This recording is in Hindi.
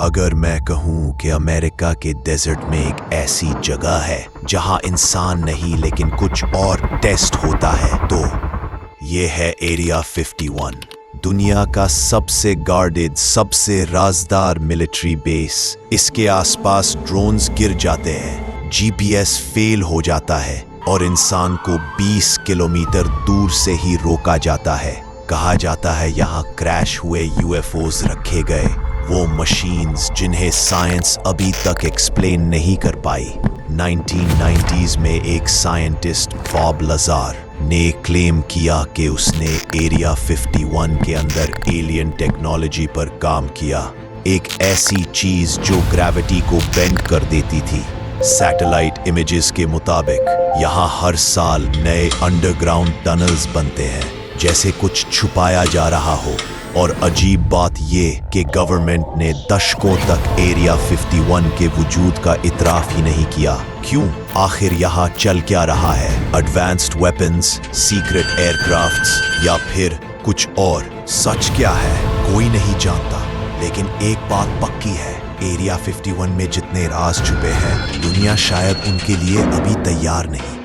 अगर मैं कहूँ कि अमेरिका के डेजर्ट में एक ऐसी जगह है जहाँ इंसान नहीं लेकिन कुछ और टेस्ट होता है, तो ये है एरिया 51। दुनिया का सबसे गार्डेड, सबसे राजदार मिलिट्री बेस। इसके आसपास ड्रोन्स गिर जाते हैं, जीपीएस फेल हो जाता है और इंसान को 20 किलोमीटर दूर से ही रोका जाता है। कहा जाता है यहाँ क्रैश हुए यूएफओज रखे गए, वो मशीन्स जिन्हें साइंस अभी तक एक्सप्लेन नहीं कर पाई। 1990s में एक साइंटिस्ट बॉब लाज़र ने क्लेम किया कि उसने एरिया 51 के अंदर एलियन टेक्नोलॉजी पर काम किया, एक ऐसी चीज जो ग्रेविटी को बेंड कर देती थी। सैटेलाइट इमेजेस के मुताबिक यहाँ हर साल नए अंडरग्राउंड टनल्स बनते हैं, जैसे कुछ छुपाया जा रहा हो। और अजीब बात ये कि गवर्नमेंट ने दशकों तक एरिया 51 के वजूद का इतराफ ही नहीं किया। क्यों? आखिर यहाँ चल क्या रहा है? एडवांस्ड वेपन्स, सीक्रेट एयरक्राफ्ट्स या फिर कुछ और? सच क्या है कोई नहीं जानता, लेकिन एक बात पक्की है, एरिया 51 में जितने राज छुपे हैं, दुनिया शायद उनके लिए अभी तैयार नहीं।